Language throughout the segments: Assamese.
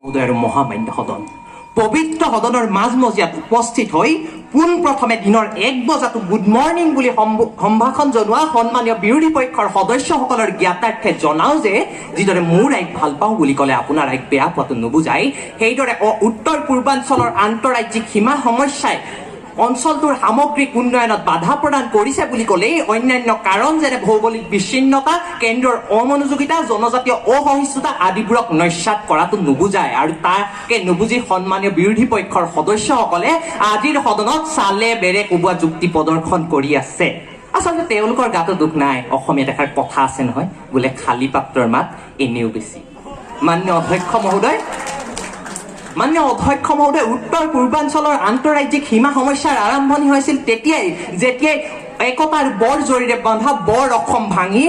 উদয়ৰ মহামান্য সদন পবিত্ৰ সদনৰ মাজমজিয়াত উপস্থিত হৈ পোনপ্ৰথমে দিনৰ 1 বজাতো গুড মৰ্ণিং বুলি সম্ভাষণ জনোৱা সন্মানীয় বিৰোধী পক্ষৰ সদস্যসকলৰ জ্ঞাতাৰ্থে জনাও যে যিদৰে মোৰ আইক ভাল পাওঁ বুলি ক'লে আপোনাৰ আইক বেয়া পোৱাটো নুবুজায়, সেইদৰে উত্তৰ পূৰ্বাঞ্চলৰ আন্তঃৰাজ্যিক সীমা সমস্যাই অঞ্চলটোৰ সামগ্ৰিক উন্নয়নত বাধা প্ৰদান কৰিছে বুলি ক'লেই অন্যান্য কাৰণ যেনে ভৌগোলিক বিচ্ছিন্নতা, কেন্দ্ৰৰ অমনোযোগিতা, জনজাতীয় অসহিষ্ণুতা আদিবোৰক নস্যাৎ কৰাটো নুবুজায়। আৰু তাকে নুবুজি সন্মানীয় বিৰোধী পক্ষৰ সদস্যসকলে আজিৰ সদনত চালে বেৰে কোবোৱা যুক্তি প্ৰদৰ্শন কৰি আছে। আচলতে তেওঁলোকৰ গাতো দুখ নাই। অসমীয়াত এষাৰ কথা আছে নহয়, বোলে খালী পাত্ৰৰ মাত এনেও বেছি। মান্য অধ্যক্ষ মহোদয়, উত্তৰ পূৰ্বাঞ্চলৰ আন্তঃৰাজ্যিক সীমা সমস্যাৰ আৰম্ভণি হৈছিল তেতিয়াই যেতিয়াই একতাৰ বৰ জৰীৰে বন্ধা বৰ অসম ভাঙি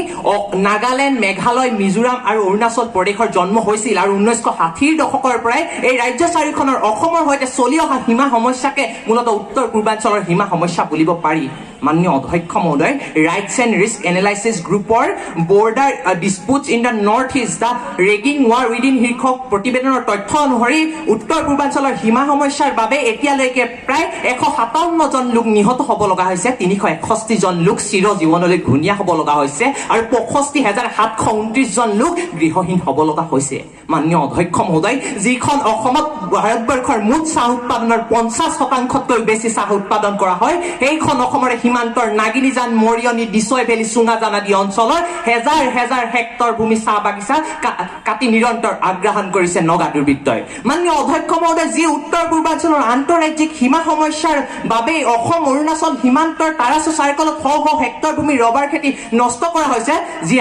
নাগালেণ্ড, মেঘালয়, মিজোৰাম আৰু অৰুণাচল প্ৰদেশৰ জন্ম হৈছিল। আৰু 1960ৰ দশকৰ পৰাই এই ৰাজ্য চাৰিখনৰ অসমৰ সৈতে চলি অহা সীমা সমস্যাকে মূলতঃ উত্তৰ পূৰ্বাঞ্চলৰ সীমা সমস্যা বুলিব পাৰি। মান্য অধ্যক্ষ মহোদয়, ৰাইটছ এণ্ড ৰিস্ক এনালাইচিছ গ্ৰুপৰ border disputes in the north east the raging war within শীৰ্ষক প্ৰতিবেদনৰ তথ্য অনুসৰি উত্তৰ পূৰ্বাঞ্চলৰ সীমা সমস্যাৰ বাবে এতিয়ালৈকে প্ৰায় 157 জন লোক নিহত হ'ব লগা হৈছে, 361 জন লোক চিৰ জীৱনলৈ ঘূণীয়া হ'ব লগা হৈছে আৰু 65,729 জন লোক গৃহহীন হ'ব লগা হৈছে। মান্য অধ্যক্ষ মহোদয়, যিখন অসমত ভাৰতবৰ্ষৰ মুঠ চাহ উৎপাদনৰ 50%তকৈ বেছি চাহ উৎপাদন কৰা হয়, সেইখন অসমৰে সীমান্তৰ নাগিনীজান, মৰিয়নি, দিছৈ ভেলী, চুঙাজান আদি অঞ্চলৰ হেজাৰ হেজাৰ হেক্টৰ ভূমি চাহ বাগিচা কাটি নিৰন্তৰ আগ্ৰাসন কৰিছে নগা দুৰ্বৃত্তই। মান্য অধ্যক্ষ মহোদয়, যি উত্তৰ পূৰ্বাঞ্চলৰ আন্তঃৰাজ্যিক সীমা সমস্যাৰ বাবে অসম অৰুণাচল সীমান্তৰ তাৰাচু চাৰ্কলত শ শ হেক্টৰ ভূমি ৰবাৰ খেতি নষ্ট কৰা হৈছে, যি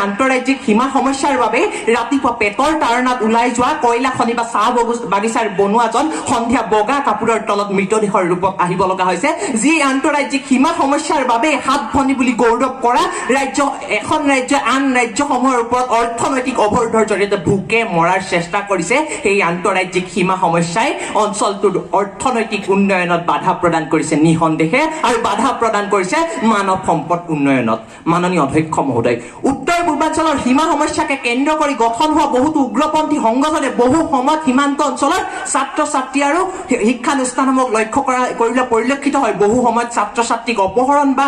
আন্তঃৰাজ্যিক সীমা সমস্যাৰ বাবে ৰাতিপুৱা পেটৰ তাৰণাত ওলাই যোৱা কয়লা খনি বা চাহ বাগিচাৰ বনুৱাজন সন্ধিয়া বগা কাপোৰৰ তলত মৃতদেহৰ ৰূপত আহিব লগা হৈছে, যি আন্তঃৰাজ্যিক সীমা সমস্যাৰ বাবে 7 ভনী বুলি গৌৰৱ কৰা এখন ৰাজ্য আন ৰাজ্যসমূহৰ ওপৰত অৰ্থনৈতিক অৱৰোধৰ জৰিয়তে ভোকে মৰাৰ চেষ্টা কৰিছে। সেই আন্তঃৰাজ্যিক সীমা সমস্যাই অঞ্চলটোৰ অৰ্থনৈতিক উন্নয়নত বাধা প্ৰদান কৰিছে নিঃসন্দেহে, আৰু বাধা প্ৰদান কৰিছে মানৱ সম্পদ উন্নয়নত। মাননীয় অধ্যক্ষ মহোদয়, উত্তৰ পূৰ্বাঞ্চলৰ সীমা সমস্যাকে কেন্দ্ৰ কৰি গঠন হোৱা বহুতো উগ্ৰপন্থী সংগঠনে বহু সময়ত সীমান্ত অঞ্চলৰ ছাত্ৰ ছাত্ৰী আৰু শিক্ষানুষ্ঠানসমূহক লক্ষ্য কৰিলে পৰিলক্ষিত হয়। বহু সময়ত ছাত্ৰ ছাত্ৰীক অপহৰণ বা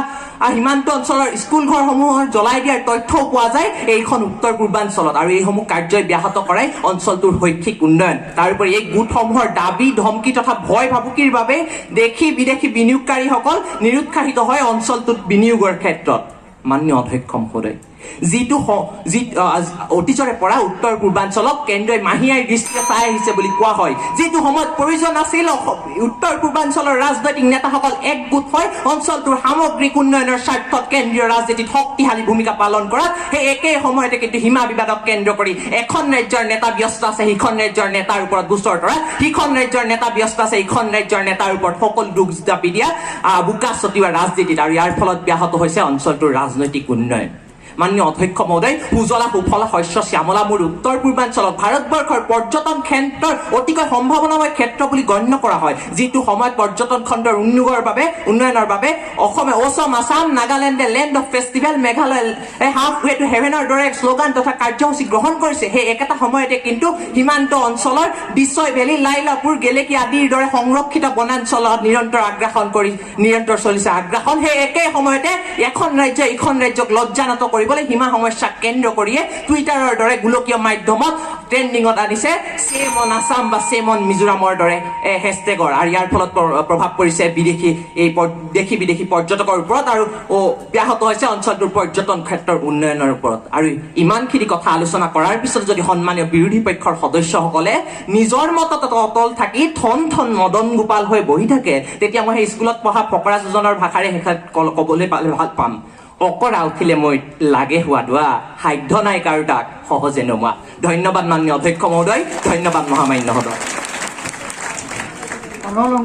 সীমান্ত অঞ্চলৰ স্কুল ঘৰসমূহৰ জ্বলাই দিয়াৰ তথ্যও পোৱা যায় এইখন উত্তৰ পূৰ্বাঞ্চলত, আৰু এইসমূহ কাৰ্যই ব্যাহত কৰাই অঞ্চলটোৰ শৈক্ষিক উন্নয়ন। তাৰোপৰি এই গোটসমূহৰ দাবী ধমকি তথা ভয় ভাবুকিৰ বাবে দেশী বিদেশী বিনিয়োগকাৰীসকল নিৰুৎসাহিত হয় অঞ্চলটোত বিনিয়োগৰ ক্ষেত্ৰত। মান্য অধ্যক্ষ মহোদয়, অতীজৰে পৰা উত্তৰ পূৰ্বাঞ্চলক কেন্দ্ৰই মাহীয়াৰ দৃষ্টিৰে চাই আহিছে বুলি কোৱা হয়। যিটো সময়ত প্ৰয়োজন আছিল উত্তৰ পূৰ্বাঞ্চলৰ ৰাজনৈতিক নেতাসকল একগোট হৈ অঞ্চলটোৰ সামগ্ৰিক উন্নয়নৰ স্বাৰ্থত কেন্দ্ৰীয় ৰাজনীতিত শক্তিশালী ভূমিকা পালন কৰা, সেই একেই সময়তে কিন্তু সীমা বিবাদক কেন্দ্ৰ কৰি এখন ৰাজ্যৰ নেতা ব্যস্ত আছে সিখন ৰাজ্যৰ নেতাৰ ওপৰত গোচৰ তৰা, সিখন ৰাজ্যৰ নেতা ব্যস্ত আছে ইখন ৰাজ্যৰ নেতাৰ ওপৰত সকলো দুখ জাপি দিয়া বোকা ছটিওৱা ৰাজনীতিত, আৰু ইয়াৰ ফলত ব্যাহত হৈছে অঞ্চলটোৰ ৰাজনৈতিক উন্নয়ন। মান্য অধ্যক্ষ মহোদয়, সুজলা সুফলা শস্য শ্যামলা মোৰ উত্তৰ পূৰ্বাঞ্চলক ভাৰতবৰ্ষৰ পৰ্যটন ক্ষেত্ৰৰ অতিকৈ সম্ভাৱনাময় ক্ষেত্ৰ বুলি গণ্য কৰা হয়। যিটো সময়ত পৰ্যটন খণ্ডৰ উন্নয়নৰ বাবে অসমে অসম আছাম, নাগালেণ্ডে land of festival, Meghalaya half way to হেভেনৰ দৰে শ্লোগান তথা কাৰ্যসূচী গ্ৰহণ কৰিছে, সেই একেটা সময়তে কিন্তু সীমান্ত অঞ্চলৰ দিছৈ ভেলী, লাইলাপুৰ, গেলেকী আদিৰ দৰে সংৰক্ষিত বনাঞ্চলত নিৰন্তৰ চলিছে আগ্ৰাসন। সেই একে সময়তে এখন ৰাজ্যই ইখন ৰাজ্যক লজ্জানত কৰিবলৈ সীমা সমস্যাক কেন্দ্ৰ কৰিয়ে টুইটাৰৰ দৰে গোলকীয় মাধ্যমত ট্ৰেণ্ডিঙত আনিছে ছেম অন আছাম বা ছেম অন মিজোৰামৰ দৰে হেছটেগৰ, আৰু ইয়াৰ ফলত প্ৰভাৱ পৰিছে দেশী বিদেশী পৰ্যটকৰ ওপৰত, আৰু ব্যাহত হৈছে অঞ্চলটোৰ পৰ্যটন ক্ষেত্ৰৰ উন্নয়নৰ ওপৰত। আৰু ইমানখিনি কথা আলোচনা কৰাৰ পিছত যদি সন্মানীয় বিৰোধী পক্ষৰ সদস্যসকলে নিজৰ মতত অটল থাকি থন মদন গোপাল হৈ বহি থাকে, তেতিয়া মই সেই স্কুলত পঢ়া ফকৰা যোজনাৰ ভাষাৰে শেষত ক'বলৈ পালে ভাল পাম। অকৰা উঠিলে মই লাগে হোৱা দোৱা, সাধ্য নাই কাৰো তাক সহজে নমোৱা। ধন্যবাদ মাননীয় অধ্যক্ষ মহোদয়, ধন্যবাদ মহামান্য সদন।